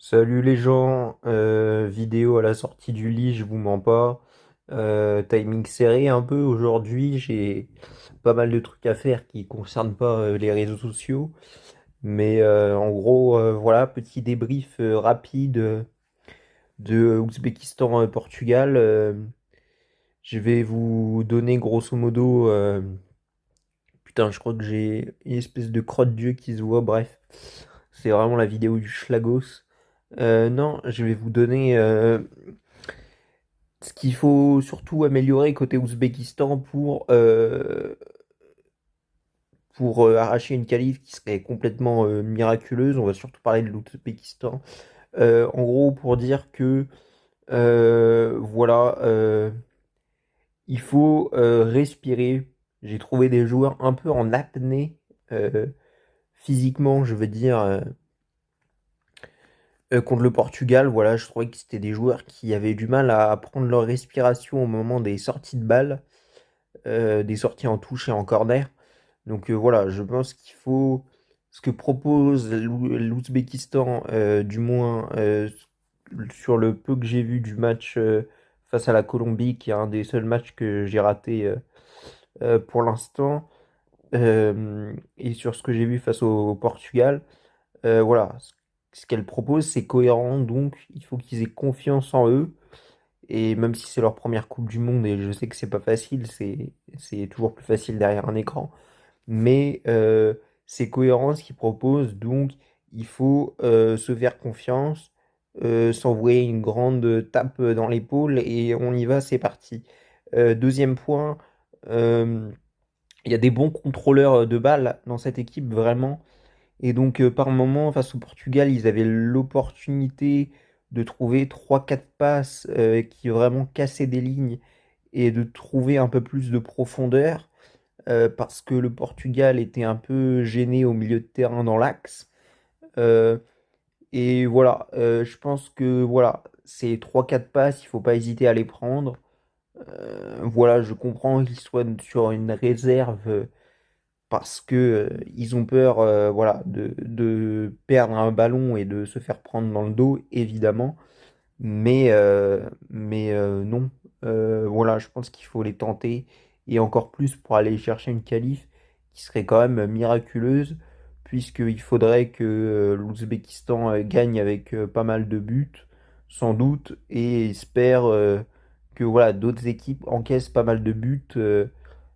Salut les gens, vidéo à la sortie du lit, je vous mens pas. Timing serré un peu aujourd'hui, j'ai pas mal de trucs à faire qui concernent pas les réseaux sociaux. Mais en gros, voilà, petit débrief rapide de Ouzbékistan-Portugal. Je vais vous donner grosso modo, putain, je crois que j'ai une espèce de crotte d'yeux qui se voit, bref. C'est vraiment la vidéo du Schlagos. Non, je vais vous donner ce qu'il faut surtout améliorer côté Ouzbékistan pour arracher une qualif qui serait complètement miraculeuse. On va surtout parler de l'Ouzbékistan. En gros, pour dire que voilà, il faut respirer. J'ai trouvé des joueurs un peu en apnée euh, physiquement, je veux dire. Contre le Portugal, voilà, je trouvais que c'était des joueurs qui avaient du mal à prendre leur respiration au moment des sorties de balles, des sorties en touche et en corner. Donc voilà, je pense qu'il faut ce que propose l'Ouzbékistan, du moins sur le peu que j'ai vu du match face à la Colombie, qui est un des seuls matchs que j'ai raté pour l'instant, et sur ce que j'ai vu face au Portugal. Voilà, ce qu'elle propose, c'est cohérent, donc il faut qu'ils aient confiance en eux. Et même si c'est leur première Coupe du Monde, et je sais que c'est pas facile, c'est toujours plus facile derrière un écran, mais c'est cohérent ce qu'ils proposent, donc il faut se faire confiance, s'envoyer une grande tape dans l'épaule, et on y va, c'est parti. Deuxième point, euh, il y a des bons contrôleurs de balles dans cette équipe, vraiment. Et donc, par moment, face au Portugal, ils avaient l'opportunité de trouver trois quatre passes qui vraiment cassaient des lignes et de trouver un peu plus de profondeur parce que le Portugal était un peu gêné au milieu de terrain dans l'axe. Euh, et voilà, je pense que voilà, ces trois quatre passes, il faut pas hésiter à les prendre. Voilà, je comprends qu'ils soient sur une réserve parce que ils ont peur voilà, de perdre un ballon et de se faire prendre dans le dos, évidemment. Mais non. Voilà, je pense qu'il faut les tenter et encore plus pour aller chercher une qualif qui serait quand même miraculeuse, puisqu'il faudrait que l'Ouzbékistan gagne avec pas mal de buts, sans doute, et espère que voilà, d'autres équipes encaissent pas mal de buts.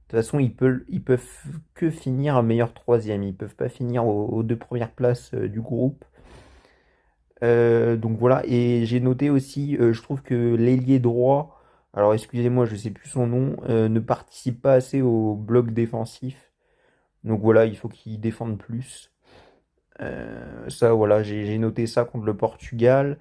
De toute façon, ils peuvent que finir meilleur troisième. Ils peuvent pas finir aux deux premières places du groupe. Donc voilà. Et j'ai noté aussi, je trouve que l'ailier droit, alors excusez-moi, je sais plus son nom, ne participe pas assez au bloc défensif. Donc voilà, il faut qu'il défende plus. Ça, voilà, j'ai noté ça contre le Portugal.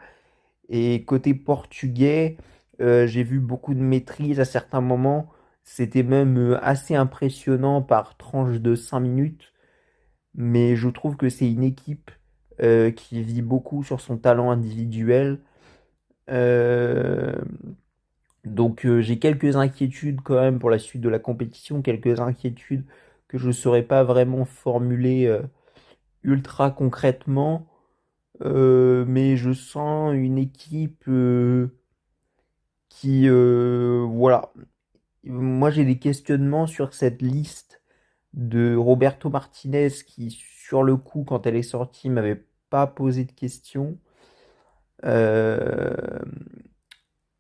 Et côté portugais, j'ai vu beaucoup de maîtrise à certains moments. C'était même assez impressionnant par tranche de 5 minutes. Mais je trouve que c'est une équipe qui vit beaucoup sur son talent individuel. Euh, donc j'ai quelques inquiétudes quand même pour la suite de la compétition, quelques inquiétudes que je ne saurais pas vraiment formuler ultra concrètement. Mais je sens une équipe qui, voilà. Moi, j'ai des questionnements sur cette liste de Roberto Martinez qui, sur le coup, quand elle est sortie, m'avait pas posé de questions. Euh,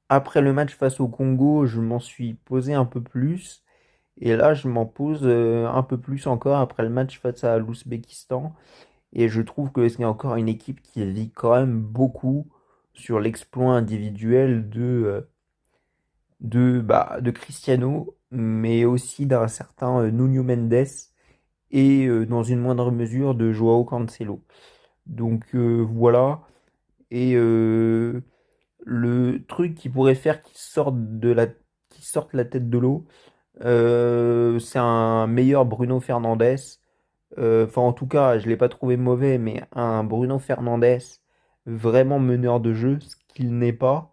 Après le match face au Congo, je m'en suis posé un peu plus. Et là, je m'en pose un peu plus encore après le match face à l'Ouzbékistan. Et je trouve que c'est encore une équipe qui vit quand même beaucoup sur l'exploit individuel de Cristiano, mais aussi d'un certain Nuno Mendes et dans une moindre mesure de Joao Cancelo. Donc voilà. Et le truc qui pourrait faire qu'il sorte la tête de l'eau, c'est un meilleur Bruno Fernandes. Enfin, en tout cas, je ne l'ai pas trouvé mauvais, mais un Bruno Fernandes vraiment meneur de jeu, ce qu'il n'est pas.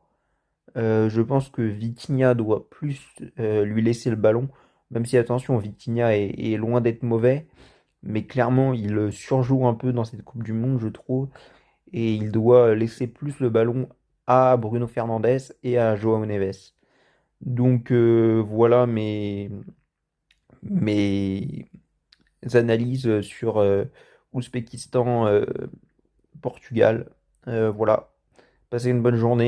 Je pense que Vitinha doit plus lui laisser le ballon, même si attention, Vitinha est loin d'être mauvais, mais clairement il surjoue un peu dans cette Coupe du Monde, je trouve. et il doit laisser plus le ballon à Bruno Fernandes et à João Neves. Donc voilà mes analyses sur Ouzbékistan, Portugal. Voilà, passez une bonne journée.